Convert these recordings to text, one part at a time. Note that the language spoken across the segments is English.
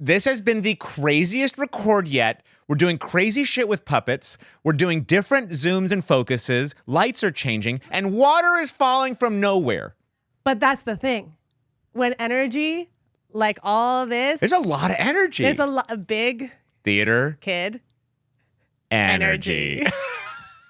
This has been the craziest record yet. We're doing crazy shit with puppets. We're doing different zooms and focuses. Lights are changing, and water is falling from nowhere. But that's the thing. When energy, like all this... There's a lot of energy. There's a big... Theater. Kid. Energy.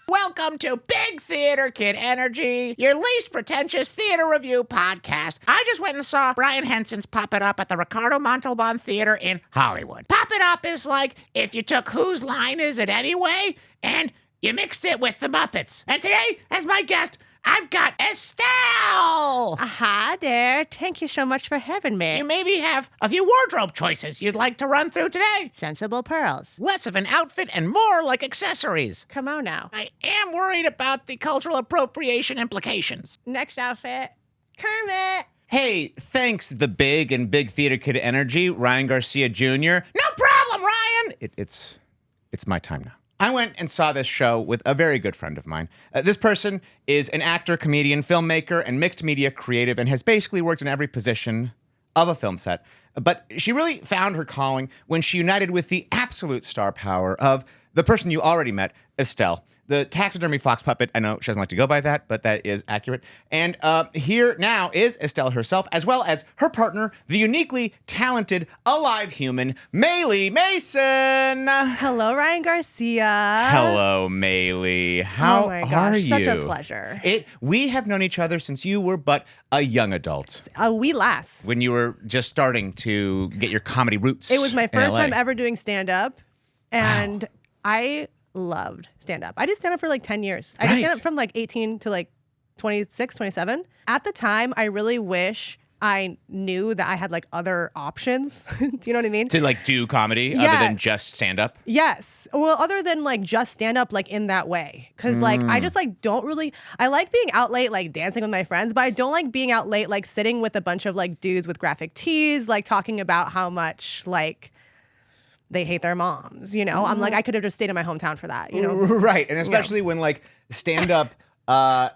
Welcome to Big Theater Kid Energy, your least pretentious theater review podcast. I just went and saw Brian Henson's Pop It Up at the Ricardo Montalban Theater in Hollywood. Pop It Up is like if you took Whose Line Is It Anyway and you mixed it with the Muppets. And today, as my guest, I've got Estelle. Hi there. Thank you so much for having me. You maybe have a few wardrobe choices you'd like to run through today. Sensible pearls. Less of an outfit and more like accessories. Come on now. I am worried about the cultural appropriation implications. Next outfit. Kermit. Hey, thanks, the Big Theater Kid Energy, Ryan Garcia Jr. No problem, Ryan! It's my time now. I went and saw this show with a very good friend of mine. This person is an actor, comedian, filmmaker, and mixed media creative, and has basically worked in every position of a film set. But she really found her calling when she united with the absolute star power of the person you already met, Estelle, the taxidermy fox puppet. I know she doesn't like to go by that, but that is accurate. And here now is Estelle herself, as well as her partner, the uniquely talented, alive human, Malie Mason. Hello, Ryan Garcia. Hello, Malie. How oh my gosh, are you? Such a pleasure. We have known each other since you were but a young adult. A wee lass. When you were just starting to get your comedy roots. It was my first LA. time ever doing stand-up, and Wow. I loved stand-up. I did stand-up for like 10 years. I did stand-up from like 18 to like 26, 27. At the time, I really wish I knew that I had like other options. Do you know what I mean? To like do comedy other than just stand-up? Yes. Well, other than like just stand-up like in that way. Because like I just like don't really, I like being out late like dancing with my friends, but I don't like being out late like sitting with a bunch of like dudes with graphic tees like talking about how much like they hate their moms, you know? I'm like, I could have just stayed in my hometown for that, you know? Right, and especially when like stand-up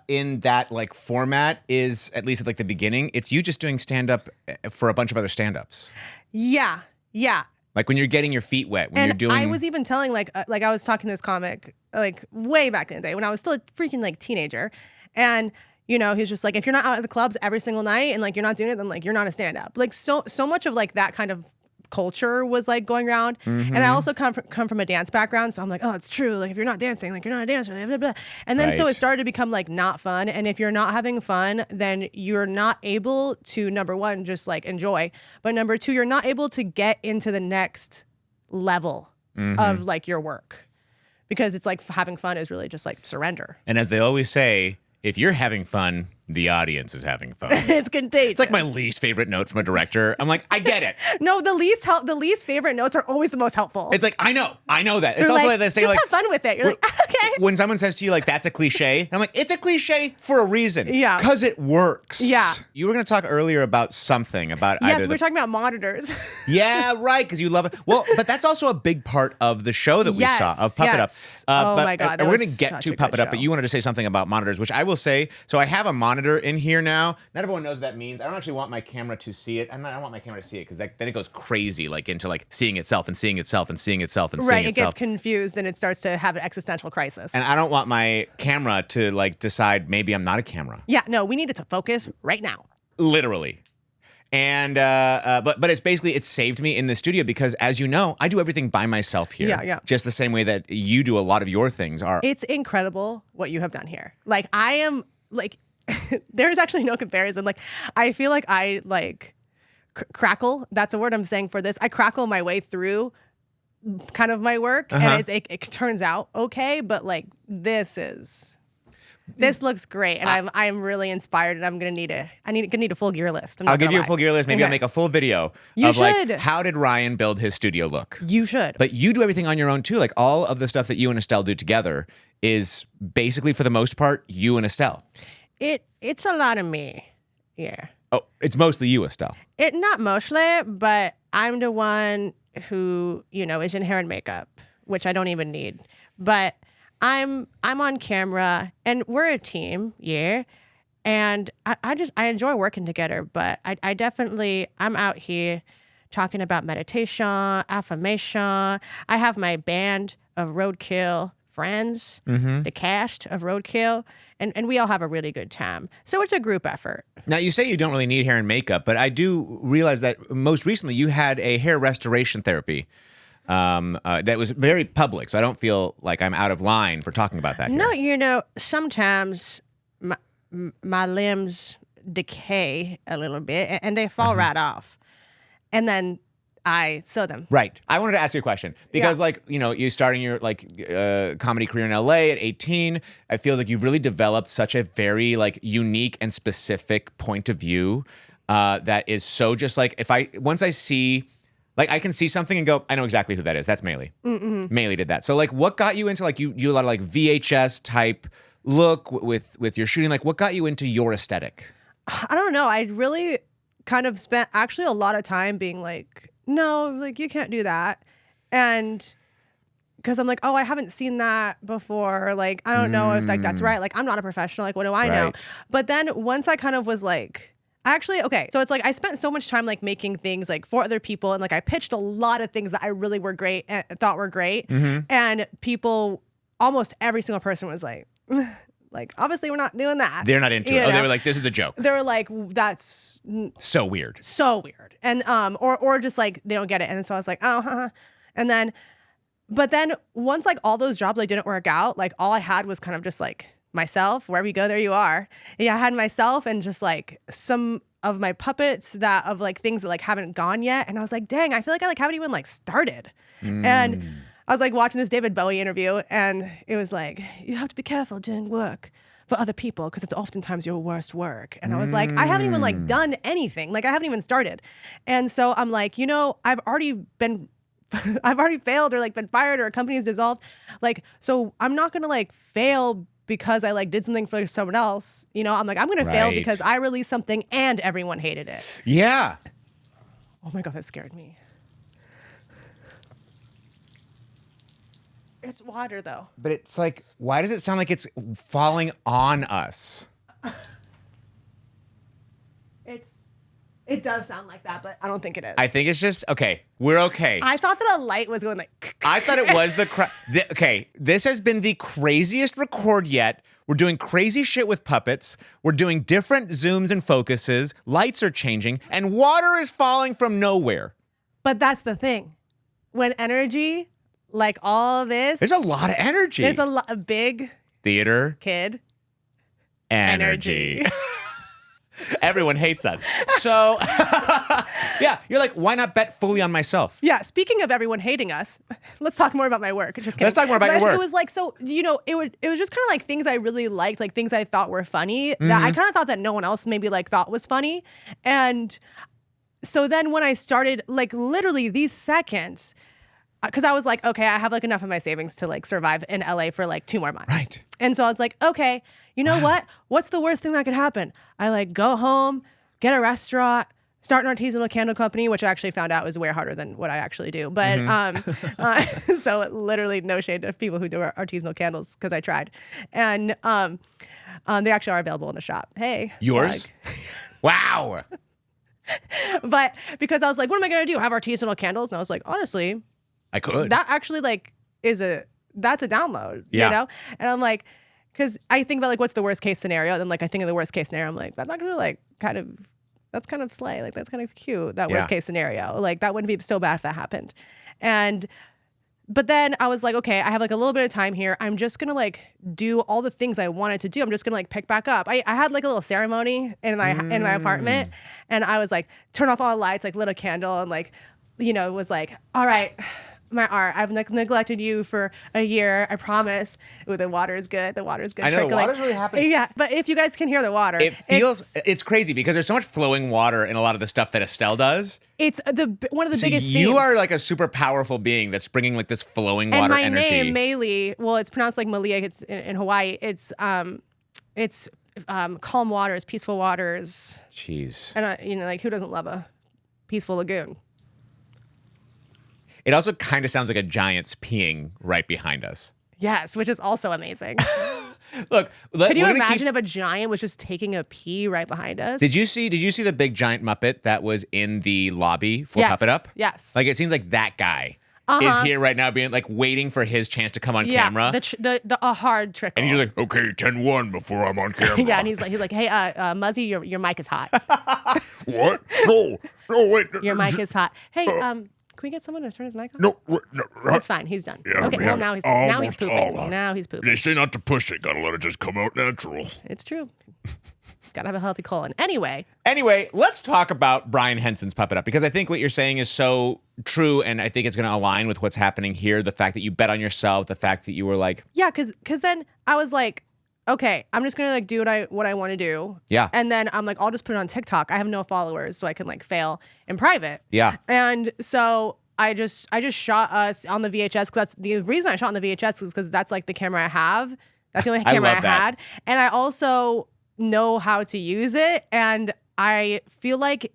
in that like format is, at least at like the beginning, it's you just doing stand-up for a bunch of other stand-ups. Yeah, yeah. Like when you're getting your feet wet, when you're doing... I was even telling like I was talking to this comic like way back in the day when I was still a freaking like teenager, and you know, he's just like, if you're not out at the clubs every single night and like you're not doing it, then like you're not a stand-up. Like so much of like that kind of culture was like going around, and I also come from a dance background, so I'm like, oh, it's true, like if you're not dancing, like you're not a dancer, blah, blah, blah. And then so it started to become like not fun, and if you're not having fun, then you're not able to, number one, just like enjoy, but number two, you're not able to get into the next level of like your work, because it's like having fun is really just like surrender. And as they always say, if you're having fun, the audience is having fun. It's contagious. It's like my least favorite note from a director. I'm like, I get it. No, the least favorite notes are always the most helpful. It's like, I know that. It's They're also like, like they say, just like, have fun with it. You're like, okay. When someone says to you, like, that's a cliche, I'm like, it's a cliche for a reason. Yeah. Because it works. Yeah. You were going to talk earlier about something, about Yes, either we're talking about monitors. Yeah, right, because you love it. Well, but that's also a big part of the show that we saw, of Puppet Up. Oh my God, that we're was going to get such to a Puppet good Up, but show. you wanted to say something about monitors, which I will say. So I have a monitor in here now. Not everyone knows what that means. I don't actually want my camera to see it. I don't want my camera to see it, because then it goes crazy, like into like seeing itself and seeing itself and seeing itself and seeing Right, it itself. gets confused and it starts to have an existential crisis. And I don't want my camera to like decide maybe I'm not a camera. Yeah, no, we need it to focus right now. Literally. And but it's basically, it saved me in the studio, because as you know, I do everything by myself here. Yeah. Just the same way that you do a lot of your things. It's incredible what you have done here. Like I am like there's actually no comparison. Like I feel like I like crackle. That's a word I'm saying for this. I crackle my way through kind of my work, and it turns out okay. But like this looks great, and I'm really inspired, and I'm gonna need a full gear list. I'll give you a full gear list. Maybe I'll make a full video of like, how did Ryan build his studio look? You should. But you do everything on your own too. Like all of the stuff that you and Estelle do together is basically, for the most part, you and Estelle. It's a lot of me. Yeah. Oh, it's mostly you, Estelle. Not mostly, but I'm the one who, you know, is in hair and makeup, which I don't even need. But I'm on camera, and we're a team, yeah. And I enjoy working together, but I definitely, I'm out here talking about meditation, affirmation. I have my band of roadkill friends, the cast of roadkill, and we all have a really good time. So it's a group effort. Now, you say you don't really need hair and makeup, but I do realize that most recently you had a hair restoration therapy that was very public, so I don't feel like I'm out of line for talking about that here. No, you know, sometimes my limbs decay a little bit and they fall right off. And then I sew them. Right. I wanted to ask you a question because, like, you know, you starting your comedy career in LA at 18. I feel like you've really developed such a very like unique and specific point of view that is so just like once I see. Like, I can see something and go, I know exactly who that is. That's Malie. Malie did that. So, like, what got you into, like, you a lot of, like, VHS type look with your shooting? Like, what got you into your aesthetic? I don't know. I really kind of spent actually a lot of time being like, no, like, you can't do that. And because I'm like, oh, I haven't seen that before. Like, I don't know if, like, that's right. Like, I'm not a professional. Like, what do I know? Right. But then once I kind of was like, actually, okay, so it's like I spent so much time like making things like for other people, and like I pitched a lot of things that I really were great and thought were great, and people, almost every single person was like, like obviously we're not doing that. They're not into it. You Oh, they know? were like, this is a joke. They were like, that's So weird. so weird, and or just like they don't get it, and so I was like, oh, and then, but then once like all those jobs like didn't work out, like all I had was kind of just like myself. Wherever you go, there you are. Yeah, I had myself and just like some of my puppets that of like things that like haven't gone yet. And I was like, dang, I feel like I like haven't even like started. And I was like watching this David Bowie interview, and it was like, you have to be careful doing work for other people because it's oftentimes your worst work. And I was like, I haven't even like done anything. Like I haven't even started. And so I'm like, you know, I've already failed or like been fired or a company is dissolved. Like, so I'm not gonna like fail because I like did something for someone else. You know, I'm like, I'm going to fail Right. because I released something and everyone hated it. Yeah. Oh my God, that scared me. It's water though. But it's like, why does it sound like it's falling on us? It does sound like that, but I don't think it is. I think it's just, okay, we're okay. I thought that a light was going like. I thought it was okay, this has been the craziest record yet. We're doing crazy shit with puppets. We're doing different zooms and focuses. Lights are changing, and water is falling from nowhere. But that's the thing. When energy, like all this. There's a lot of energy. There's a big Theater kid. energy. Everyone hates us. So, yeah, you're like, why not bet fully on myself? Yeah, speaking of everyone hating us, let's talk more about my work. Just kidding. Let's talk more about your work. It was like, so, you know, it was just kind of like things I really liked, like things I thought were funny that I kind of thought that no one else maybe like thought was funny. And so then when I started, like literally these seconds, because I was like, okay, I have like enough of my savings to like survive in LA for like 2 more months. Right. And so I was like, okay, you know what? What's the worst thing that could happen? I like go home, get a restaurant, start an artisanal candle company, which I actually found out was way harder than what I actually do. But so literally no shade to people who do artisanal candles because I tried. And they actually are available in the shop. Hey. Yours? Wow. But because I was like, what am I going to do? Have artisanal candles? And I was like, honestly, I could. that actually like that's a download, Yeah. you know? And I'm like, because I think about like, what's the worst case scenario? And then like, I think of the worst case scenario. I'm like, that's not going to like that's kind of slay. Like, that's kind of cute. That worst case scenario. Like that wouldn't be so bad if that happened. But then I was like, okay, I have like a little bit of time here. I'm just going to like do all the things I wanted to do. I'm just going to like pick back up. I had like a little ceremony in my apartment, and I was like, turn off all the lights, like lit a candle, and like, you know, was like, all right, my art, I've neglected you for a year. I promise. Ooh, the water is good. The water's good. I know, the trickling. water's really happening. Yeah, but if you guys can hear the water, It's crazy because there's so much flowing water in a lot of the stuff that Estelle does. It's one of the So biggest you themes. are like a super powerful being that's bringing like this flowing And water my energy. name, Malie, well, it's pronounced like Malie. It's in Hawaii. It's calm waters, peaceful waters. Jeez. And you know, like who doesn't love a peaceful lagoon? It also kind of sounds like a giant's peeing right behind us. Yes, which is also amazing. Look, Can you imagine if a giant was just taking a pee right behind us? Did you see the big giant Muppet that was in the lobby for Yes. Pup It Up? Yes. Like it seems like that guy is here right now, being like waiting for his chance to come on camera. A hard trickle. And he's just like, okay, 10-1 before I'm on camera. yeah, and he's like, hey, Muzzy, your mic is hot. What? No, wait. Your mic is hot. Hey, can we get someone to turn his mic on? No. It's fine. He's done. Yeah, okay, yeah. well, now he's done. Now he's Almost all pooping. done. Now he's pooping. They say not to push it. Gotta let it just come out natural. It's true. Gotta have a healthy colon. Anyway, let's talk about Brian Henson's Pup It Up, because I think what you're saying is so true, and I think it's going to align with what's happening here. The fact that you bet on yourself, the fact that you were like, yeah, because then I was like, okay, I'm just gonna like do what I want to do. Yeah. And then I'm like, I'll just put it on TikTok. I have no followers, so I can like fail in private. Yeah. And so I just shot us on the VHS, because that's the reason I shot on the VHS is because that's like the camera I have. That's the only camera I had. And I also know how to use it, and I feel like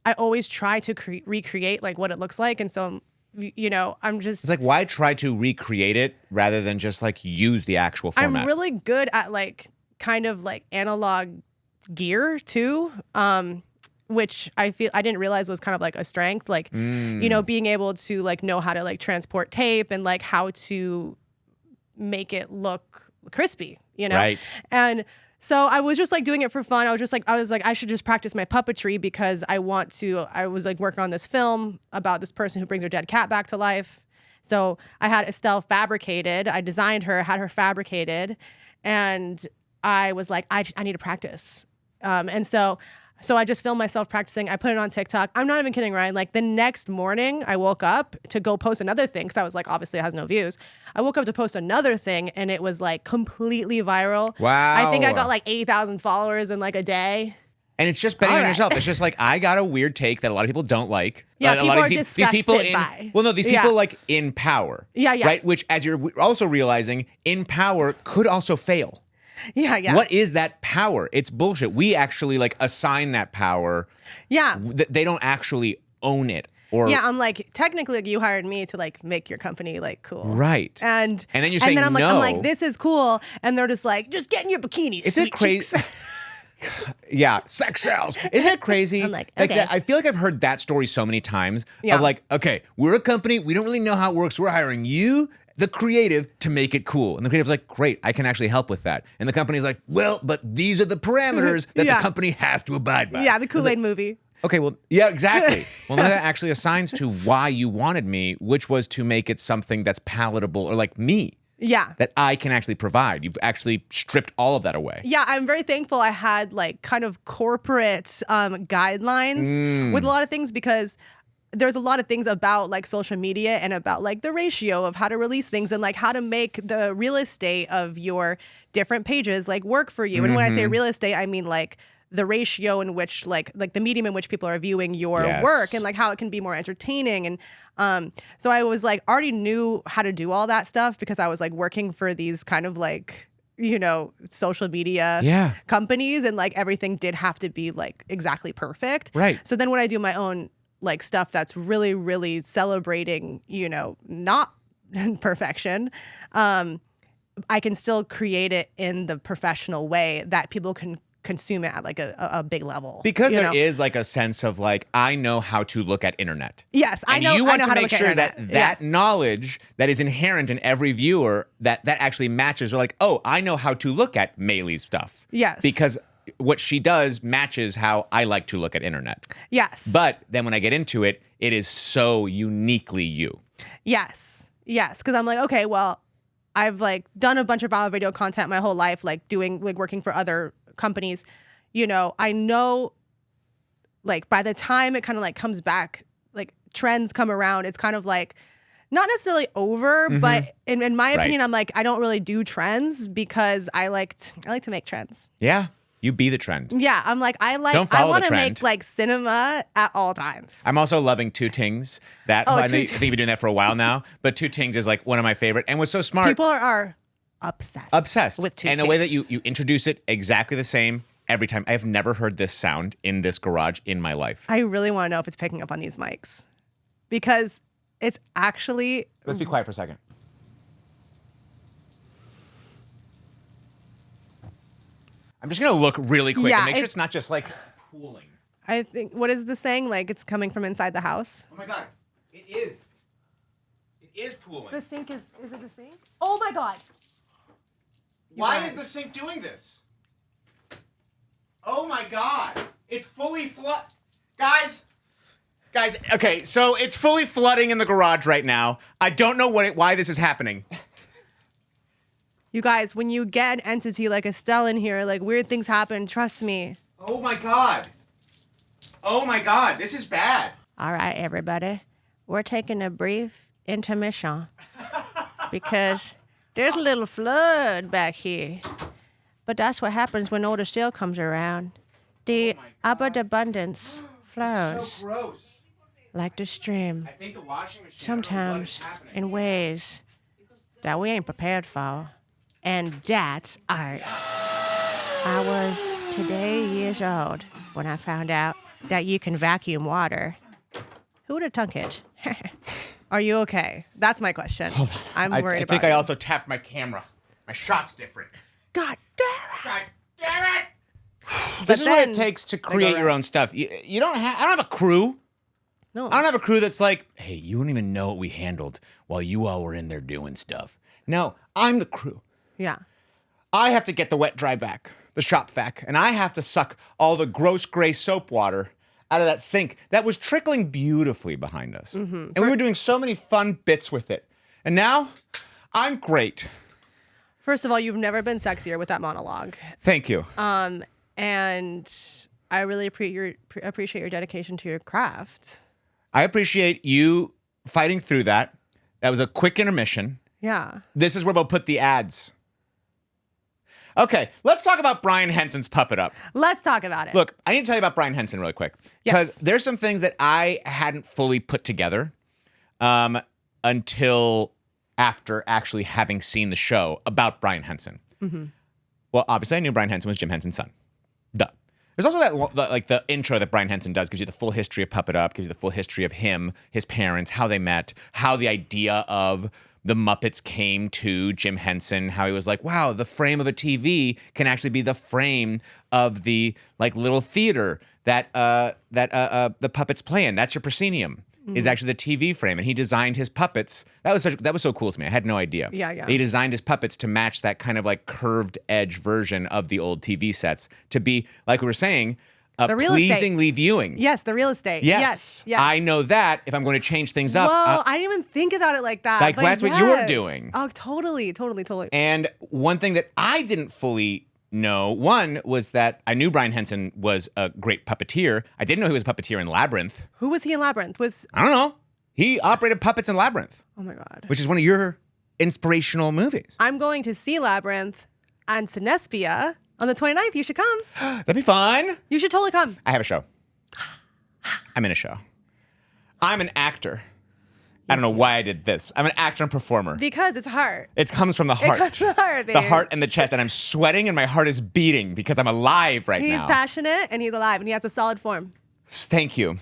I always try to recreate like what it looks like, and so I'm just, it's like, why try to recreate it rather than just like use the actual format? I'm really good at like kind of like analog gear too, which I feel I didn't realize was kind of like a strength, like being able to like know how to like transport tape and like how to make it look crispy, Right. And so I was just like doing it for fun. I was like, I should just practice my puppetry because I was like working on this film about this person who brings her dead cat back to life. So I had Estelle fabricated. I designed her, had her fabricated. And I was like, I need to practice. And so I just filmed myself practicing. I put it on TikTok. I'm not even kidding, Ryan. Like the next morning, I woke up to go post another thing because I was like, obviously it has no views. I woke up to post another thing, and it was like completely viral. Wow. I think I got like 80,000 followers in like a day. And it's just betting on right. yourself. It's just like, I got a weird take that a lot of people don't like. Yeah, a people lot of are these disgusted people by. Well, no, these people like in power. Yeah. Right? Which, as you're also realizing, in power could also fail. Yeah. What is that power? It's bullshit. We actually like assign that power. Yeah. They don't actually own it. Or yeah, I'm like, technically, like, you hired me to like make your company like cool, right? And then you're saying I'm no. like, this is cool, and they're just like, just get in your bikini. Isn't it crazy? Yeah, sex sells. Isn't it crazy? I'm like, okay. I feel like I've heard that story so many times. Yeah. Of like, okay, we're a company, we don't really know how it works. We're hiring you, the creative, to make it cool. And the creative's like, great, I can actually help with that. And the company's like, well, but these are the parameters that the company has to abide by. Yeah, the Kool-Aid movie. Okay, well, yeah, exactly. Well, that actually assigns to why you wanted me, which was to make it something that's palatable, or like me. Yeah. That I can actually provide. You've actually stripped all of that away. Yeah, I'm very thankful I had like kind of corporate guidelines with a lot of things, because there's a lot of things about like social media and about like the ratio of how to release things and like how to make the real estate of your different pages like work for you. And when I say real estate, I mean like the ratio in which like the medium in which people are viewing your work, and like how it can be more entertaining. And so I was like already knew how to do all that stuff because I was like working for these kind of like, social media companies, and like everything did have to be like exactly perfect. Right. So then when I do my own like stuff that's really, really celebrating, not perfection, I can still create it in the professional way that people can consume it at like a big level. Because there is like a sense of like, I know how to look at internet. Yes, I know. And you want I know to make sure that knowledge that is inherent in every viewer, that actually matches, or like, oh, I know how to look at Malie's stuff. Yes. Because what she does matches how I like to look at internet. Yes. But then when I get into it, it is so uniquely you. Yes. Because I'm like, okay, well, I've like done a bunch of viral video content my whole life, like working for other companies. I know like by the time it kind of like comes back, like trends come around, it's kind of like not necessarily over, but in my opinion, I'm like, I don't really do trends because I like to make trends. Yeah. You be the trend. Yeah, I'm like, I follow want the to trend. make like cinema at all times. I'm also loving Two Tings. I think you've been doing that for a while now, but Two Tings is like one of my favorite. And what's so smart. People are obsessed with Two Tings. And the way that you introduce it exactly the same every time. I have never heard this sound in this garage in my life. I really want to know if it's picking up on these mics, because it's actually. Let's be quiet for a second. I'm just gonna look really quick Yeah, and make sure it's not just like pooling. I think, what is the saying? Like, it's coming from inside the house? Oh my god, it is. It is pooling. The sink is it the sink? Oh my god. Why is the sink doing this? Oh my god, it's fully Guys, okay, so it's fully flooding in the garage right now. I don't know why this is happening. You guys, when you get an entity like Estelle in here, like weird things happen, trust me. Oh my god. Oh my god, this is bad. All right, everybody. We're taking a brief intermission because there's a little flood back here. But that's what happens when older steel comes around. The abundance flows So gross. like the stream, I think the washing machine. sometimes in ways that we ain't prepared for. And that's art. I was today years old when I found out that you can vacuum water. Who would have thunk it? Are you okay? That's my question. I'm worried I about think you. I also tapped my camera. My shot's different. God damn it! God damn it! This is what then it takes to they go create your right. own stuff. You don't have. I don't have a crew. No. I don't have a crew that's like, hey, you don't even know what we handled while you all were in there doing stuff. No, I'm the crew. Yeah. I have to get the wet dry vac, the shop vac, and I have to suck all the gross gray soap water out of that sink that was trickling beautifully behind us. Mm-hmm. And we were doing so many fun bits with it. And now I'm great. First of all, you've never been sexier with that monologue. Thank you. And I really appreciate your dedication to your craft. I appreciate you fighting through that. That was a quick intermission. Yeah. This is where we'll put the ads. Okay, let's talk about Brian Henson's Puppet Up. Let's talk about it. Look, I need to tell you about Brian Henson really quick. Because Yes. there's some things that I hadn't fully put together until after actually having seen the show about Brian Henson. Mm-hmm. Well, obviously I knew Brian Henson was Jim Henson's son. Duh. There's also like the intro that Brian Henson does, gives you the full history of Puppet Up, gives you the full history of him, his parents, how they met, how the idea of the Muppets came to Jim Henson, how he was like, wow, the frame of a TV can actually be the frame of the like little theater that the puppets play in. That's your proscenium. Is actually the TV frame, and he designed his puppets. That was so cool to me. I had no idea. Yeah. He designed his puppets to match that kind of like curved edge version of the old TV sets to be, like we were saying, The real estate. pleasingly viewing. Yes, the real estate. Yes. Yes. I know that if I'm going to change things up. Well, I didn't even think about it like that. Like, but that's what you were yes. doing. Oh, totally. And one thing that I didn't fully know, one was that I knew Brian Henson was a great puppeteer. I didn't know he was a puppeteer in Labyrinth. Who was he in Labyrinth? I don't know. He operated puppets in Labyrinth, Oh my God. which is one of your inspirational movies. I'm going to see Labyrinth and Sinespia on the 29th. You should come. That'd be fun. You should totally come. I have a show. I'm in a show. I'm an actor. I don't know why I did this. I'm an actor and performer. Because it's hard. It comes from the heart. It comes from the heart, The babe. heart and the chest. And I'm sweating and my heart is beating because I'm alive right He's now. passionate and he's alive and he has a solid form. Thank you.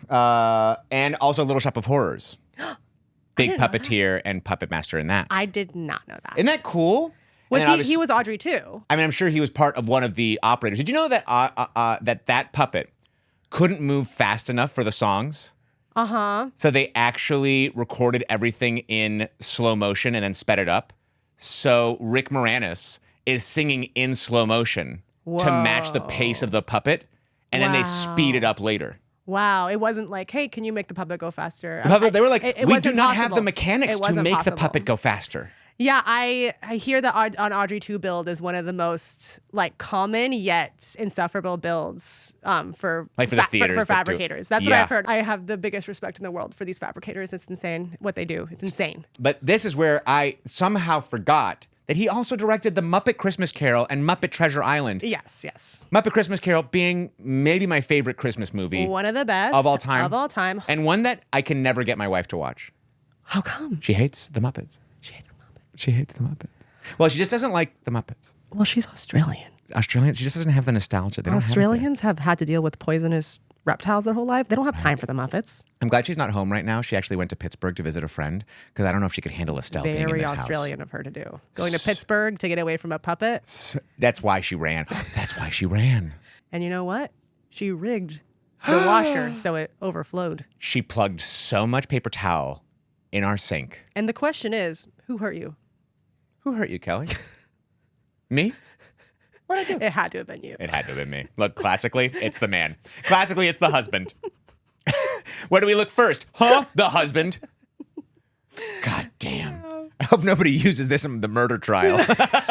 And also Little Shop of Horrors. Big didn't know puppeteer and puppet master in that. I did not know that. Isn't that cool? Was And then he was Audrey too. I mean, I'm sure he was part of one of the operators. Did you know that that puppet couldn't move fast enough for the songs? Uh-huh. So they actually recorded everything in slow motion and then sped it up. So Rick Moranis is singing in slow motion to match the pace of the puppet, and then they speed it up later. Wow. It wasn't like, hey, can you make the puppet go faster? The puppet, they were like, it we do wasn't not have the possible. mechanics It to wasn't make the possible. puppet go faster. Yeah, I hear that on Audrey 2 build is one of the most like common yet insufferable builds for Like for the theaters for that do it. fabricators. That's what Yeah. I've heard. I have the biggest respect in the world for these fabricators. It's insane what they do. It's insane. But this is where I somehow forgot that he also directed The Muppet Christmas Carol and Muppet Treasure Island. Yes, yes. Muppet Christmas Carol being maybe my favorite Christmas movie One of the best of all time. Of all time. And one that I can never get my wife to watch. How come? She hates the Muppets. She hates the Muppets. She hates the Muppets. Well, she just doesn't like the Muppets. Well, she's Australian. Australians, she just doesn't have the nostalgia. They don't have it there. Australians have had to deal with poisonous reptiles their whole life. They don't have time for the Muppets. I'm glad she's not home right now. She actually went to Pittsburgh to visit a friend because I don't know if she could handle Estelle being in Very this Australian of her to do. Going to Pittsburgh to get away from a puppet. house. That's why she ran. That's why she ran. And you know what? She rigged the washer so it overflowed. She plugged so much paper towel in our sink. And the question is, who hurt you? Who hurt you, Kelly? Me? What did I do? It had to have been you. It had to have been me. Look, classically, it's the man. Classically, it's the husband. Where do we look first? Huh? The husband. God damn. I hope nobody uses this in the murder trial.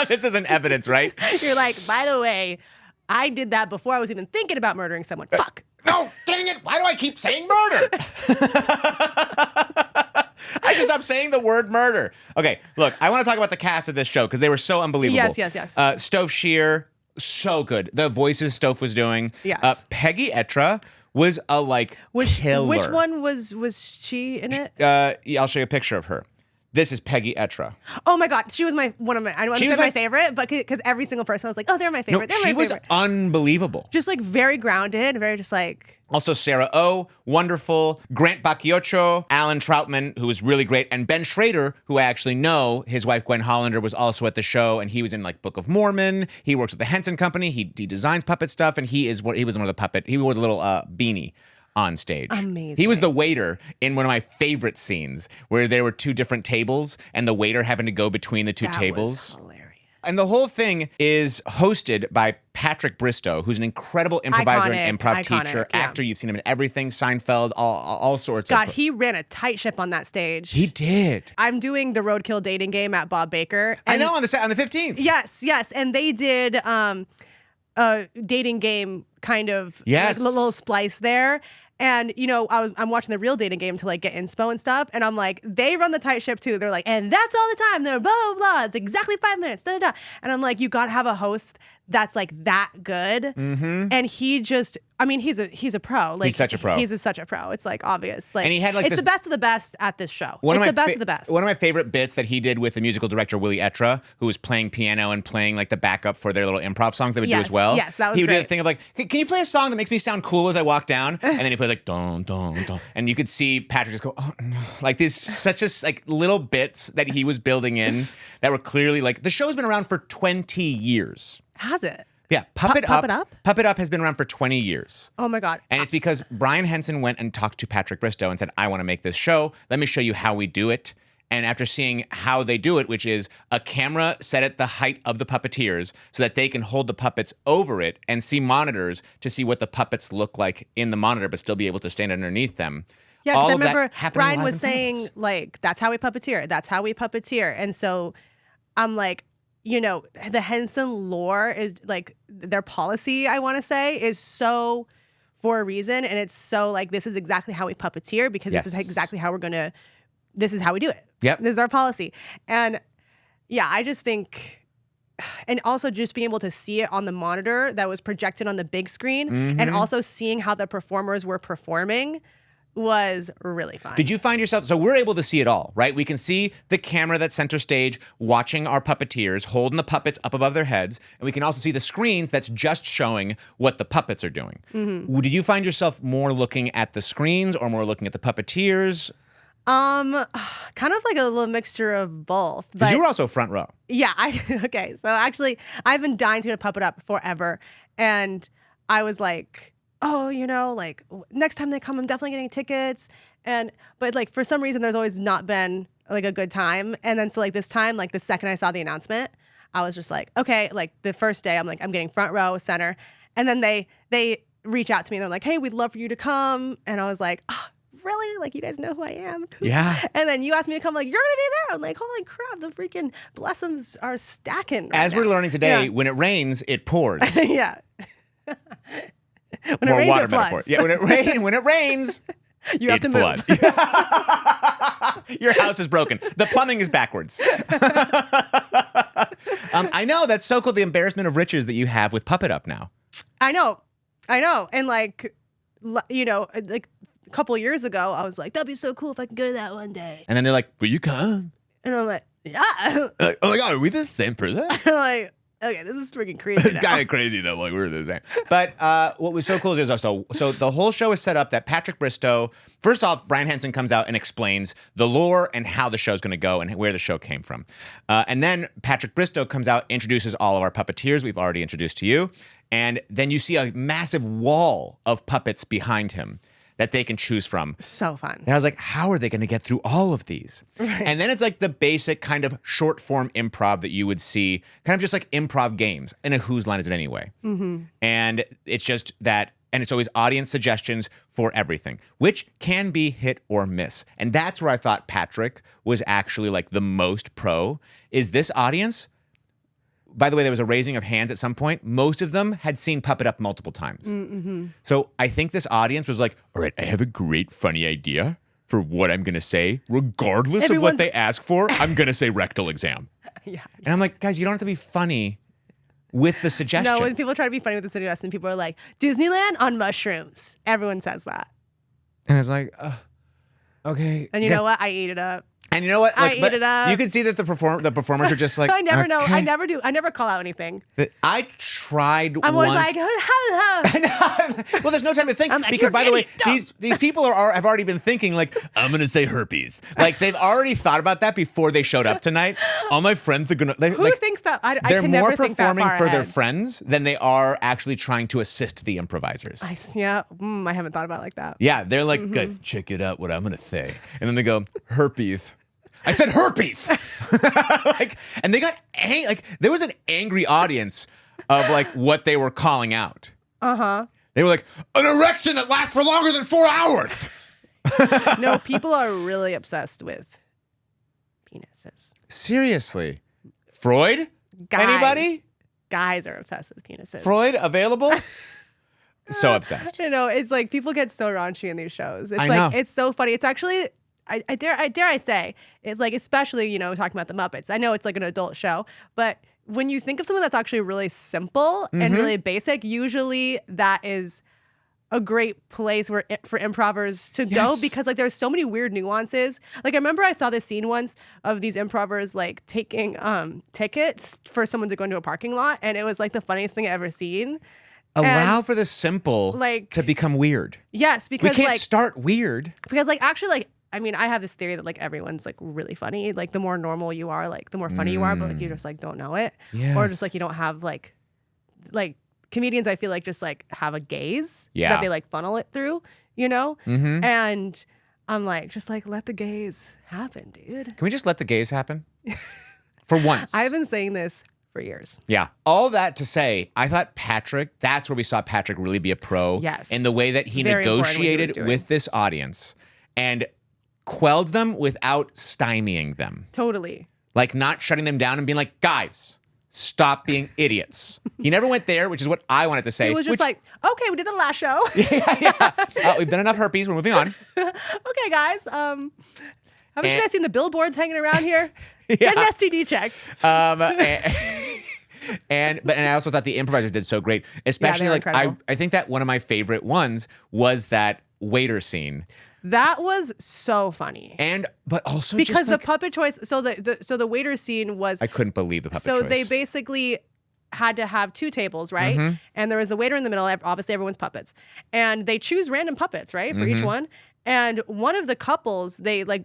This isn't evidence, right? You're like, by the way, I did that before I was even thinking about murdering someone. Fuck. No, dang it. Why do I keep saying murder? I should stop saying the word murder. Okay, look, I want to talk about the cast of this show because they were so unbelievable. Yes. Stove Shear, so good. The voices Stove was doing. Yes. Peggy Etra was a killer. Which one was she in it? I'll show you a picture of her. This is Peggy Etra. Oh my God, she was I don't want to say was my favorite, but because every single person I was like, oh, they're my favorite. They're my she was favorite. unbelievable. Just like very grounded, very just like. Also, Sarah Oh, wonderful. Grant Bacchioccio, Alan Troutman, who was really great, and Ben Schrader, who I actually know. His wife, Gwen Hollander, was also at the show, and he was in Book of Mormon. He works at the Henson Company. He designs puppet stuff, and he was one of the puppet. He wore the little beanie on stage. Amazing. He was the waiter in one of my favorite scenes where there were two different tables, and the waiter having to go between the two tables. Was hilarious. And the whole thing is hosted by Patrick Bristow, who's an incredible improviser and improv teacher, actor. You've seen him in everything, Seinfeld, all sorts God, of. he ran a tight ship on that stage. He did. I'm doing the Roadkill dating game at Bob Baker. I know, on the 15th. Yes. And they did a dating game kind of little splice there. And, I'm watching the real dating game to get inspo and stuff. And I'm like, they run the tight ship too. They're like, and that's all the time. They're blah, blah, blah. It's exactly 5 minutes. Da, da, da. And I'm like, you got to have a host that's that good. Mm-hmm. And he just, he's a pro. He's such a pro. He's such a pro. It's obvious. And he had it's the best of the best at this show. It's the best of the best. One of my favorite bits that he did with the musical director, Willie Etra, who was playing piano and playing the backup for their little improv songs they would do as well. Yes, that was He would do great. the thing of can you play a song that makes me sound cool as I walk down? And then he played dun, dun, dun. And you could see Patrick just go, oh no. These such as little bits that he was building in that were clearly the show's been around for 20 years. Has it? Yeah, Puppet Up. Puppet Up? Puppet Up has been around for 20 years. Oh my God. And it's because Brian Henson went and talked to Patrick Bristow and said, I want to make this show. Let me show you how we do it. And after seeing how they do it, which is a camera set at the height of the puppeteers so that they can hold the puppets over it and see monitors to see what the puppets look like in the monitor, but still be able to stand underneath them. Yeah, because I remember Brian live was in front of saying, us. that's how we puppeteer. That's how we puppeteer. And so I'm like, the Henson lore is their policy, I want to say, is so for a reason. And it's so this is exactly how we puppeteer because this is exactly how this is how we do it. Yep. This is our policy. And yeah, I just think, and also just being able to see it on the monitor that was projected on the big screen and also seeing how the performers were performing was really fun. Did you find yourself, so we're able to see it all, right? We can see the camera that's center stage watching our puppeteers, holding the puppets up above their heads, and we can also see the screens that's just showing what the puppets are doing. Mm-hmm. Did you find yourself more looking at the screens or more looking at the puppeteers? Kind of a little mixture of both. Because you were also front row. Yeah, okay. So actually, I've been dying to get a Puppet Up forever. And I was like, oh, next time they come, I'm definitely getting tickets. But for some reason, there's always not been a good time. And then so this time, the second I saw the announcement, I was just like, okay, the first day, I'm I'm getting front row, center. And then they reach out to me and they're like, hey, we'd love for you to come. And I was like, oh, really? You guys know who I am? Yeah. And then you asked me to come, you're going to be there. I'm like, holy crap, the freaking blessings are stacking right As now. we're learning today, when it rains, it pours. Yeah. When More it rains, water it metaphor. floods. Yeah, when it rains, you have to move. Your house is broken. The plumbing is backwards. I know, that's so cool, the embarrassment of riches that you have with Puppet Up now. I know. And a couple of years ago, I was like, that'd be so cool if I could go to that one day. And then they're like, will you come? And I'm like, yeah. Oh my God, are we the same person? I'm like, Okay, this is freaking crazy. It's kind of crazy though, like we were saying. But what was so cool is also, so the whole show is set up that Patrick Bristow, first off, Brian Henson comes out and explains the lore and how the show's going to go and where the show came from. And then Patrick Bristow comes out, introduces all of our puppeteers we've already introduced to you. And then you see a massive wall of puppets behind him that they can choose from. So fun. And I was like, how are they going to get through all of these? Right. And then it's like the basic kind of short form improv that you would see, kind of just like improv games. And a whose line is it anyway? Mm-hmm. And it's just that, and it's always audience suggestions for everything, which can be hit or miss. And that's where I thought Patrick was actually like the most pro, is this audience. By the way, there was a raising of hands at some point. Most of them had seen Puppet Up multiple times. Mm-hmm. So I think this audience was like, all right, I have a great funny idea for what I'm going to say. Regardless of what they ask for, I'm going to say rectal exam. Yeah. And I'm like, guys, you don't have to be funny with the suggestion. No, when people try to be funny with the suggestion, people are like, Disneyland on mushrooms. Everyone says that. And it's like, okay. And you know what? I ate it up. And you know what? I ate it up. You can see that the performers are just like, I never know. okay. I never do. I never call out anything. I tried I'm once. always like, Well, there's no time to think I'm like, because, you're by the way, dumb. these people have already been thinking like, I'm gonna say herpes. Like they've already thought about that before they showed up tonight. All my friends are gonna. Who thinks that? I they're can more never think that performing far for their ahead. friends than they are actually trying to assist the improvisers. I haven't thought about it like that. Yeah, they're like, good, check it out what I'm gonna say, and then they go herpes. I said herpes. And they got like there was an angry audience of like what they were calling out. They were like, an erection that lasts for longer than 4 hours. No, people are really obsessed with penises. Seriously, Freud? Guys. Anybody? Guys are obsessed with penises. Freud available? So obsessed. You know, it's like people get so raunchy in these shows. It's I like know. it's so funny. It's actually I dare say, it's like, especially, you know, talking about the Muppets. I know it's like an adult show, but when you think of something that's actually really simple and really basic, usually that is a great place for improvers to go, because like there's so many weird nuances. Like I remember I saw this scene once of these improvers like taking tickets for someone to go into a parking lot, and it was like the funniest thing I've ever seen. Allow for the simple like to become weird. Yes, because we can't like start weird. because like actually like I mean, I have this theory that like everyone's like really funny. Like the more normal you are, like the more funny you are, but like you just like don't know it. Yes. Or just like you don't have like comedians, I feel like just like have a gaze that they like funnel it through, you know? Mm-hmm. And I'm like, just like let the gaze happen, dude. Can we just let the gaze happen? For once. I've been saying this for years. Yeah. All that to say, I thought Patrick, that's where we saw Patrick really be a pro. Yes. In the way that he Very important what he was negotiated doing. with this audience and quelled them without stymieing them. Totally. Like not shutting them down and being like, guys, stop being idiots. He never went there, which is what I wanted to say. It was just like, okay, we did the last show. We've done enough herpes. We're moving on. Okay, guys. Haven't you guys seen the billboards hanging around here? Get an STD check. And I also thought the improvisers did so great, especially they were like incredible. I think that one of my favorite ones was that waiter scene. That was so funny. But also Because just the like, puppet choice, so the waiter scene was I couldn't believe the puppet so choice. they basically had to have two tables, right? Mm-hmm. And there was the waiter in the middle. Obviously, everyone's puppets, and they choose random puppets, right, for Mm-hmm. each one. And one of the couples,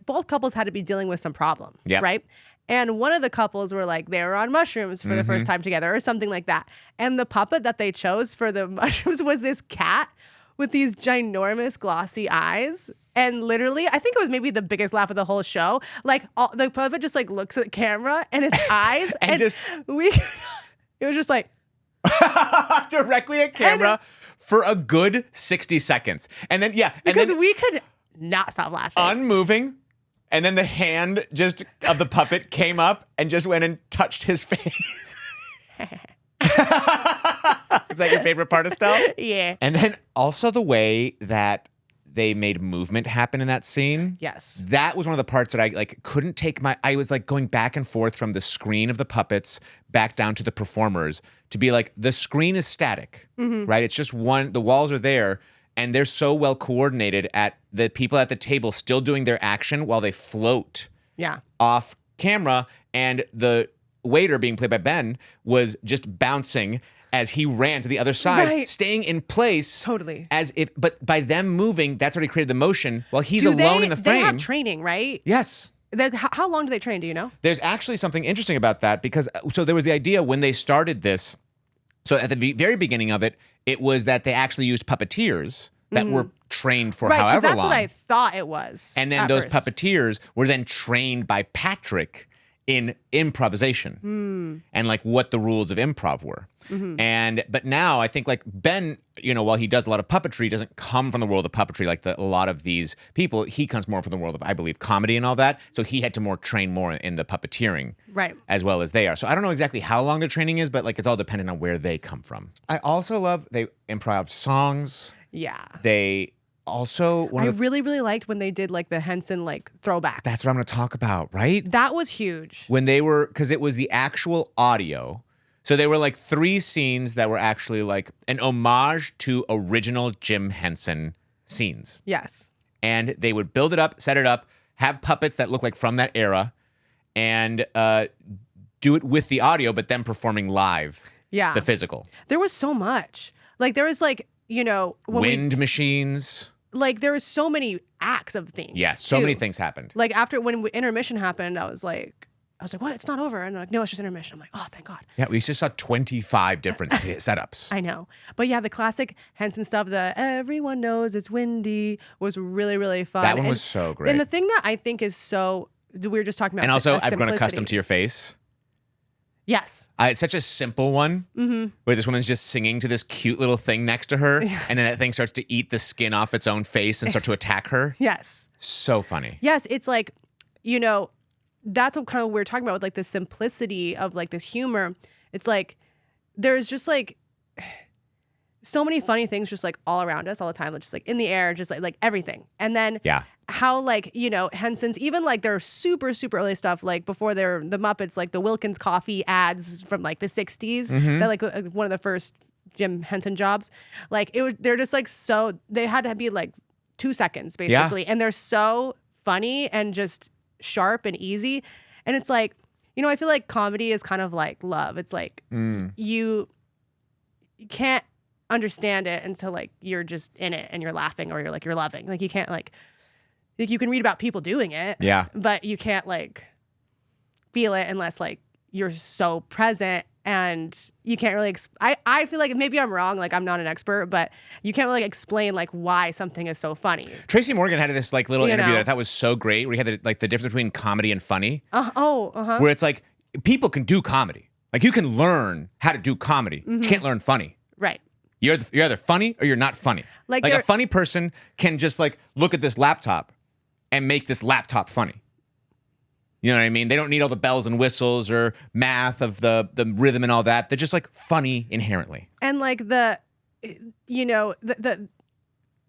both couples had to be dealing with some problem, Yep. right? And one of the couples were like, they were on mushrooms for the Mm-hmm. first time together or something like that. And the puppet that they chose for the mushrooms was this cat with these ginormous glossy eyes. And literally, I think it was maybe the biggest laugh of the whole show. Like the puppet just like looks at the camera and its eyes. And just- it was just like, directly at camera for a good 60 seconds. And then, because we could not stop laughing. unmoving. And then the hand just of the puppet came up and just went and touched his face. Is that your favorite part, Estelle? Yeah. And then also the way that they made movement happen in that scene. Yes. That was one of the parts that I like couldn't take I was like going back and forth from the screen of the puppets back down to the performers to be like, the screen is static, right? It's just the walls are there and they're so well coordinated at the people at the table still doing their action while they float Yeah. off camera, and the waiter being played by Ben was just bouncing as he ran to the other side, Right. staying in place. Totally. But by them moving, that's already created the motion while he's alone in the frame. They have training, right? Yes. How long do they train? Do you know? There's actually something interesting about that because so there was the idea when they started this. So at the very beginning of it, it was that they actually used puppeteers that were trained for Right, because however that's long. what I thought it was. And then at those first. puppeteers were then trained by Patrick in improvisation and like what the rules of improv were. But now I think like Ben, while he does a lot of puppetry, doesn't come from the world of puppetry like a lot of these people. He comes more from the world of, I believe, comedy and all that. So he had to train more in the puppeteering, Right. as well as they are. So I don't know exactly how long the training is, but like it's all dependent on where they come from. I also love they improv songs. Yeah. They also I really, really liked when they did like the Henson like throwbacks. that's what I'm going to talk about, right? That was huge. When they were, because it was the actual audio. So they were like 3 scenes that were actually like an homage to original Jim Henson scenes. Yes. And they would build it up, set it up, have puppets that look like from that era, and do it with the audio, but then performing live. Yeah. The physical. There was so much. Like there was like, when Wind machines. like there was so many acts of things. Yes, so too. many things happened. Like after when intermission happened, I was like, what? It's not over. And they're like, no, it's just intermission. I'm like, oh, thank God. Yeah, we just saw 25 different setups. I know. But yeah, the classic Henson stuff, the everyone knows it's windy was really, really fun. That one was so great. And the thing that I think is so, we were just talking about And also, a I've grown accustomed simplicity. to your face. Yes. It's such a simple one where this woman's just singing to this cute little thing next to her, and then that thing starts to eat the skin off its own face and start to attack her. Yes. So funny. Yes. It's like, that's what kind of we're talking about with like the simplicity of like this humor. It's like, there's just like so many funny things just like all around us all the time, just like in the air, just like everything. And then how like, Henson's even like their super, super early stuff, like before they're the Muppets, like the Wilkins coffee ads from like the 60s, that like one of the first Jim Henson jobs. Like they're just like so, they had to be like 2 seconds basically. And they're so funny and just sharp and easy. And it's like, I feel like comedy is kind of like love. It's like you can't understand it until like you're just in it and you're laughing or you're loving. Like you can't like you can read about people doing it. Yeah. But you can't like feel it unless like you're so present, and you can't really I feel like maybe I'm wrong, like I'm not an expert, but you can't really explain like why something is so funny. Tracy Morgan had this like little interview that I thought was so great, where he had the difference between comedy and funny. Where it's like people can do comedy. Like you can learn how to do comedy. You can't learn funny. Right. You're either funny or you're not funny. Like a funny person can just like look at this laptop and make this laptop funny. You know what I mean? They don't need all the bells and whistles or math of the rhythm and all that. They're just like funny inherently. And like the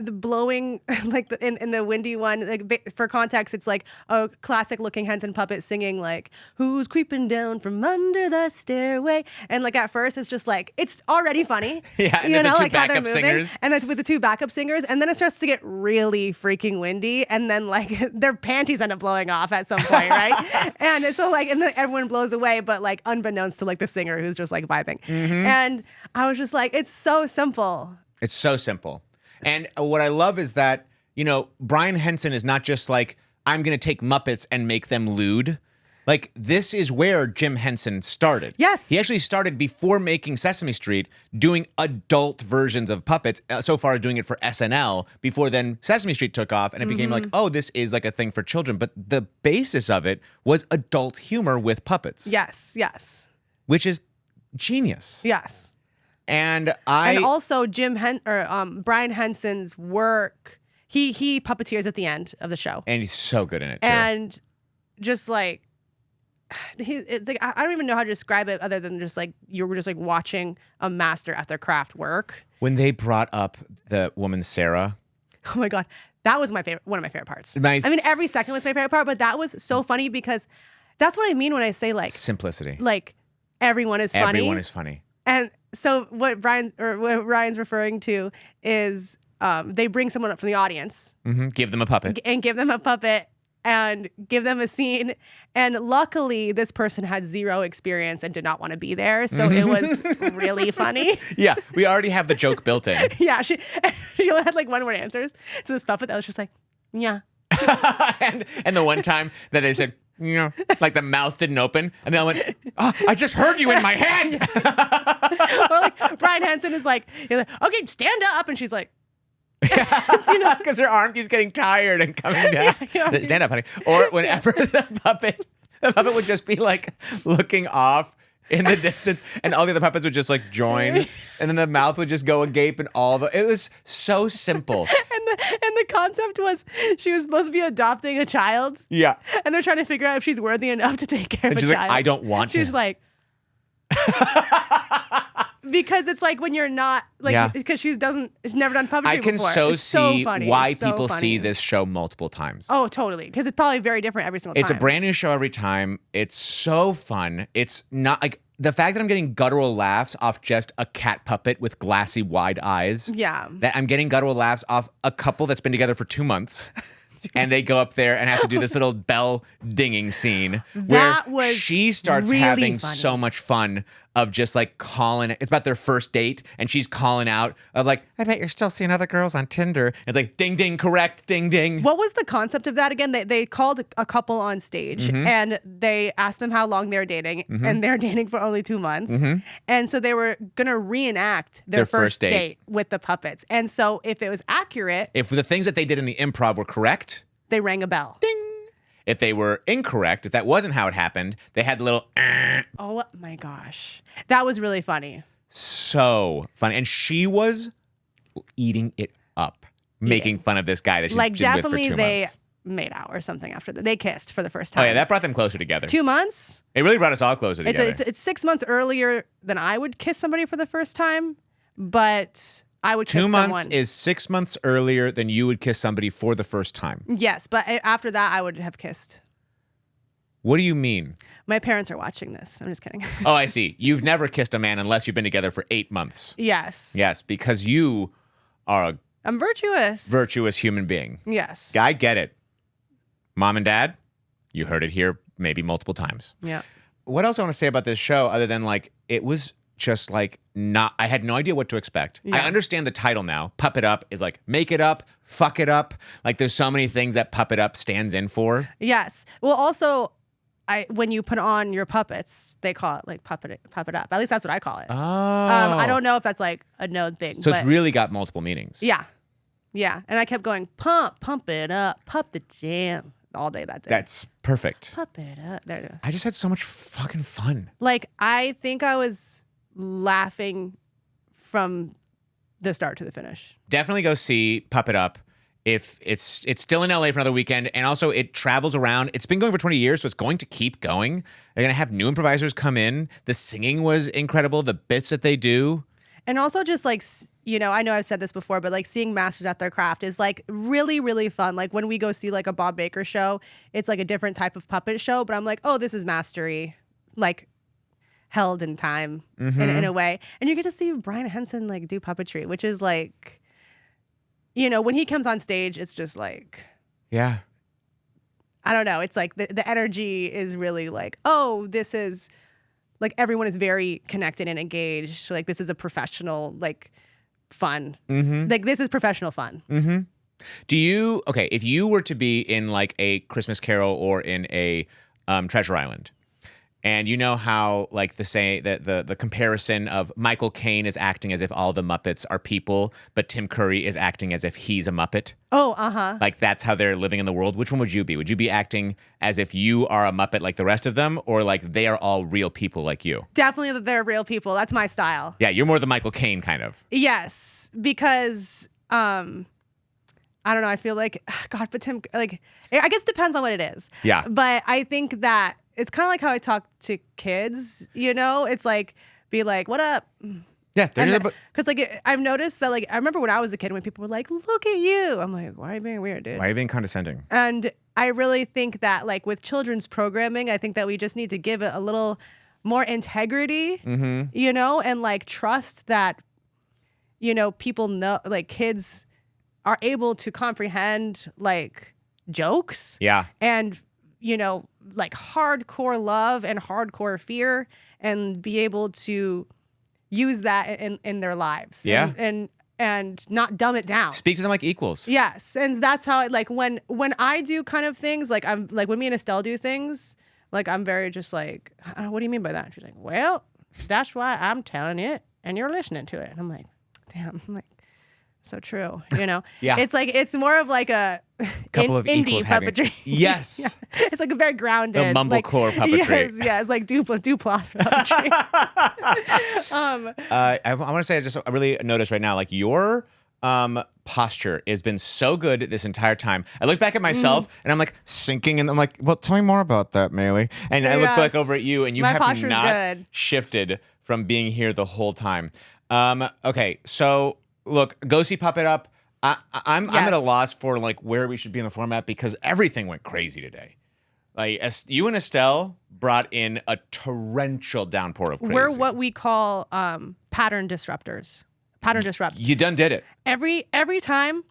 blowing, like in the windy one, like for context, it's like a classic looking Henson puppet singing like, who's creeping down from under the stairway? And like at first it's just like, it's already funny. Yeah, and then the two like how they're backup moving. singers. And then with the 2 backup singers. And then it starts to get really freaking windy. And then like their panties end up blowing off at some point, right? And so like, and then everyone blows away, but like unbeknownst to like the singer who's just like vibing. And I was just like, it's so simple. It's so simple. And what I love is that, Brian Henson is not just like, I'm going to take Muppets and make them lewd. Like, this is where Jim Henson started. Yes. He actually started before making Sesame Street, doing adult versions of puppets, so far as doing it for SNL, before then Sesame Street took off, and it became like, oh, this is like a thing for children. But the basis of it was adult humor with puppets. Yes. Which is genius. Yes. And also Brian Henson's work, he puppeteers at the end of the show. And he's so good in it too. And just like it's like I don't even know how to describe it other than just like you were just like watching a master at their craft work. When they brought up the woman Sarah, oh my God, that was one of my favorite parts. I mean, every second was my favorite part, but that was so funny because that's what I mean when I say like simplicity. Like everyone is funny. Everyone is funny. And so what Ryan's referring to is they bring someone up from the audience. Give them a puppet. And give them a puppet. and give them a scene. And luckily, this person had zero experience and did not want to be there. So it was really funny. Yeah, we already have the joke built in. Yeah, she only had like one word answers. So this puppet that was just like, yeah. and the one time that they said, you know, like the mouth didn't open, and then I went, oh, I just heard you in my head. Or like Brian Henson is like, okay, stand up. And she's like, because her arm keeps getting tired and coming down. Yeah. Stand up, honey. Or whenever the puppet would just be like looking off in the distance, and all the other puppets would just like join, and then the mouth would just go agape, and it was so simple. And the concept was she was supposed to be adopting a child. Yeah. And they're trying to figure out if she's worthy enough to take care of And a she's child. like, I don't want to. She's like, because it's like when you're not like, because she's never done puppetry I can before. so It's so see funny. why It's so people funny. see this show multiple times. Oh, totally. Because it's probably very different every single time. It's a brand new show every time. It's so fun. It's not like the fact that I'm getting guttural laughs off just a cat puppet with glassy wide eyes. Yeah. That I'm getting guttural laughs off a couple that's been together for 2 months. And they go up there and have to do this little bell dinging scene where was she starts really having funny. so much fun of just like calling. It's about their first date, and she's calling out of like, I bet you're still seeing other girls on Tinder. And it's like, ding, ding, correct, ding, ding. What was the concept of that again? They called a couple on stage and they asked them how long they were dating, and they're dating for only 2 months. And so they were going to reenact their first date with the puppets. And so if it was accurate, If the things that they did in the improv were correct, they rang a bell. ding. If they were incorrect, if that wasn't how it happened, they had the little Oh my gosh. That was really funny. so funny. And she was eating it up, making fun of this guy that she's Like been with for definitely 2 they months. made out or something after that. They kissed for the first Oh time. yeah, that brought them closer together. 2 months? It really brought us all closer together. It's 6 months earlier than I would kiss somebody for the first time, but I would kiss 2 months someone. is 6 months earlier than you would kiss somebody for the first time. Yes, but after that I would have kissed. What do you mean? My parents are watching this. I'm just kidding. Oh, I see. You've never kissed a man unless you've been together for 8 months. Yes. Yes, because you are a I'm virtuous. virtuous human being. Yes. I get it. Mom and dad, you heard it here maybe multiple times. Yeah. What else I want to say about this show other than like it was just like I had no idea what to expect. I Yeah. understand the title now. Puppet Up is like make it up, fuck it up. Like there's so many things that Puppet Up stands in for. Yes. Well, also, when you put on your puppets, they call it like puppet up. At least that's what I call it. Oh. I don't know if that's like a known thing. So but it's really got multiple meanings. yeah. And I kept going pump it up, pump the jam all day that day. That's perfect. Pump it up. There it is. I just had so much fucking fun. Like I think I was laughing from the start to the finish. Definitely go see Puppet Up. If it's still in LA for another weekend, and also it travels around. It's been going for 20 years, so it's going to keep going. They're gonna have new improvisers come in. The singing was incredible. The bits that they do. And also just like, you know, I know I've said this before, but like seeing masters at their craft is like really, really fun. Like when we go see like a Bob Baker show, it's like a different type of puppet show, but I'm like, oh, this is mastery, like held in time in a way. And you get to see Brian Henson like do puppetry, which is like, you know, when he comes on stage, it's just like, Yeah. I don't know. It's like the energy is really like, oh, this is like everyone is very connected and engaged. Like this is a professional, like fun. Like this is professional fun. Do you if you were to be in like a Christmas Carol or in a Treasure Island, and you know how like the comparison of Michael Caine is acting as if all the Muppets are people, but Tim Curry is acting as if he's a Muppet. Oh, Like that's how they're living in the world. Which one would you be? Would you be acting as if you are a Muppet like the rest of them, or like they are all real people like you? Definitely that they're real people. That's my style. Yeah, you're more the Michael Caine kind of. Yes, because I don't know. I feel like God, but Tim, like I guess it depends on what it is. Yeah. But I think that it's kind of like how I talk to kids. You know, it's like be like, "What up?" Yeah, Because like I've noticed that like I remember when I was a kid when people were like, "Look at you," I'm like, "Why are you being weird, dude?" why are you being condescending? And I really think that like with children's programming, I think that we just need to give it a little more integrity, you know, and like trust that, you know, people know, like kids are able to comprehend like jokes. Yeah. And, like hardcore love and hardcore fear, and be able to use that in their lives. Yeah. And not dumb it down. Speak to them like equals. Yes. And that's how when I do kind of things, like I'm like when me and Estelle do things, like I'm very just like, what do you mean by that? And she's like, well, that's why I'm telling it and you're listening to it. And I'm like, damn, I'm like, so true, Yeah. It's more of like a couple of indie equals puppetry. Yes. Yeah. It's like a very grounded. The mumblecore puppetry. Yes, it's like Duplass puppetry. I want to say I really noticed right now, like your posture has been so good this entire time. I look back at myself and I'm like sinking, and I'm like, well, tell me more about that, Malie. And I look back over at you, and you My have posture's not good. shifted from being here the whole time. Okay, so look, go see Puppet Up. I'm at a loss for like where we should be in the format, because everything went crazy today. Like you and Estelle brought in a torrential downpour of crazy. We're what we call pattern disruptors. Pattern disrupt. You done did it. Every time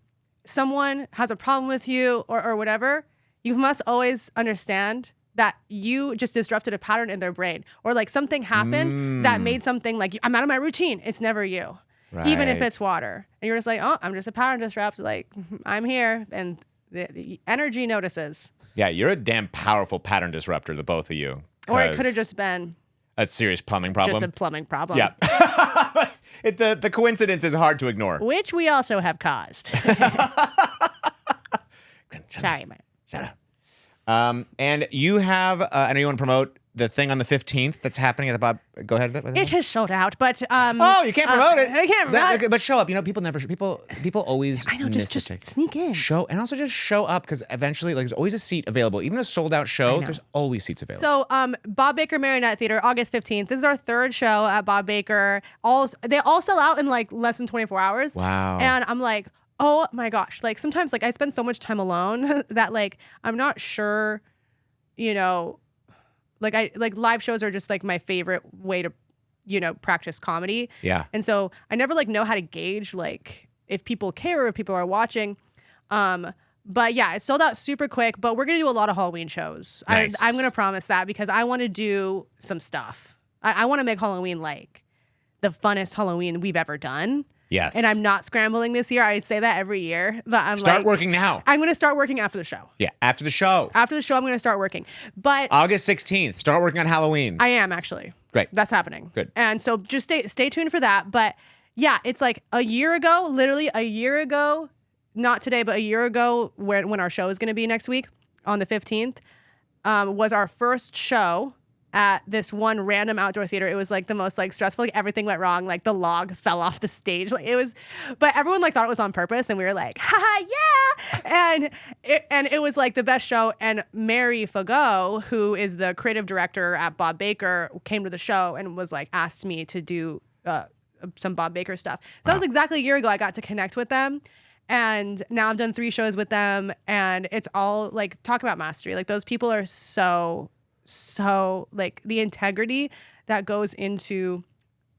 someone has a problem with you or whatever, you must always understand that you just disrupted a pattern in their brain, or like something happened that made something like, I'm out of my routine. It's never you. Right. Even if it's water. And you're just like, oh, I'm just a pattern disrupt. Like, I'm here. And the energy notices. Yeah, you're a damn powerful pattern disruptor, the both of you. Or it could have just been a serious plumbing problem. just a plumbing problem. Yeah. The coincidence is hard to ignore. Which we also have caused. Sorry, man. Shut up. And you have, I know you want to promote the thing on the 15th that's happening at the Bob. Go ahead. It has sold out, but oh, you can't promote it. I can't promote it. But show up. People always. I know, just sneak in. Show, and also just show up, because eventually, like, there's always a seat available. Even a sold out show, there's always seats available. So, Bob Baker Marionette Theater, August 15th. This is our third show at Bob Baker. They all sell out in like less than 24 hours. Wow. And I'm like, oh my gosh. Like sometimes, like I spend so much time alone that like I'm not sure, like live shows are just like my favorite way to, practice comedy. Yeah. And so I never like know how to gauge like if people care or if people are watching. But yeah, it sold out super quick, but we're going to do a lot of Halloween shows. Nice. I'm going to promise that, because I want to do some stuff. I want to make Halloween like the funnest Halloween we've ever done. Yes. And I'm not scrambling this year. I say that every year, but I'm Start working now. I'm going to start working after the show. Yeah, after the show. After the show, I'm going to start working. But August 16th, start working on Halloween. I am actually. Great. That's happening. Good. And so just stay tuned for that. But yeah, it's like literally a year ago, not today, but a year ago, when our show is going to be next week on the 15th, was our first show at this one random outdoor theater. It was like the most like stressful, like everything went wrong. Like the log fell off the stage. Like it was, but everyone like thought it was on purpose. And we were like, haha, yeah. And it was like the best show. And Mary Fagot, who is the creative director at Bob Baker, came to the show and was like, asked me to do some Bob Baker stuff. So that was exactly a year ago. I got to connect with them. And now I've done 3 shows with them, and it's all like, talk about mastery. Like those people are so like the integrity that goes into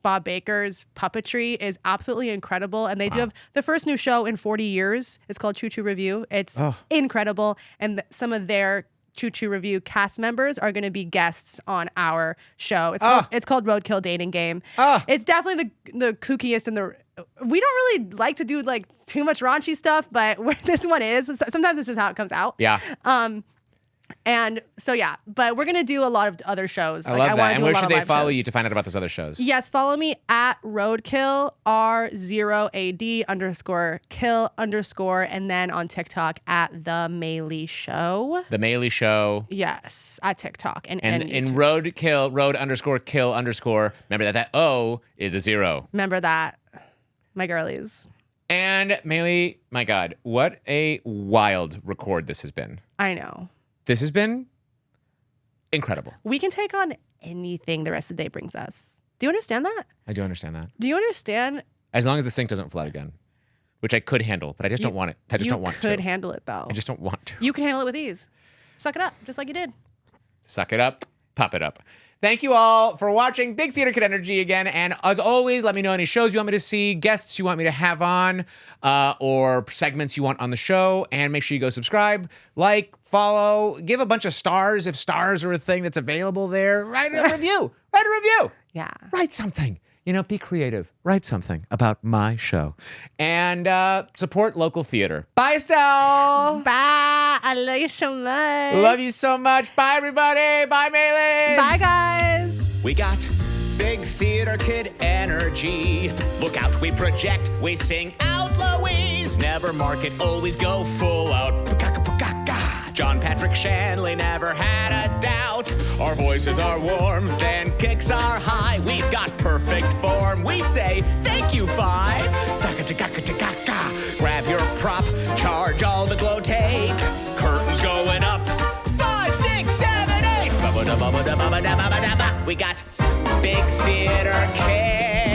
Bob Baker's puppetry is absolutely incredible. And they do have the first new show in 40 years. It's called Choo Choo Review. It's incredible. And some of their Choo Choo Review cast members are going to be guests on our show. It's called Roadkill Dating Game. It's definitely the kookiest and we don't really like to do like too much raunchy stuff, but this one is. Sometimes it's just how it comes out. Yeah. And so, yeah, but we're going to do a lot of other shows. I love that. And where should they follow you to find out about those other shows? Yes, follow me at Roadkill, R0AD _kill_, and then on TikTok at The Malie Show. The Malie Show. Yes, at TikTok. And in YouTube. Roadkill, road_kill_. Remember that O is a 0. Remember that, my girlies. And Malie, my God, what a wild record this has been. I know. This has been incredible. We can take on anything the rest of the day brings us. Do you understand that? I do understand that. Do you understand? As long as the sink doesn't flood again, which I could handle, but I just don't want it. I just don't want to. You could handle it, though. I just don't want to. You can handle it with ease. Suck it up, just like you did. Suck it up, pop it up. Thank you all for watching Big Theater Kid Energy again. And as always, let me know any shows you want me to see, guests you want me to have on, or segments you want on the show. And make sure you go subscribe, like, follow, give a bunch of stars if stars are a thing that's available there. Write a review. Write a review. Yeah. Write something. Be creative. Write something about my show. And support local theater. Bye, Estelle. Bye. I love you so much. Love you so much. Bye, everybody. Bye, Malie. Bye, guys. We got Big Theater Kid energy. Look out, we project, we sing out, Louise. Never market, always go full out. John Patrick Shanley never had a doubt. Our voices are warm, then kicks are high. We've got perfect form. We say thank you, 5. Grab your prop, charge all the glow tape. Curtains going up. 5, 6, 7, 8. We got Big Theater Kid.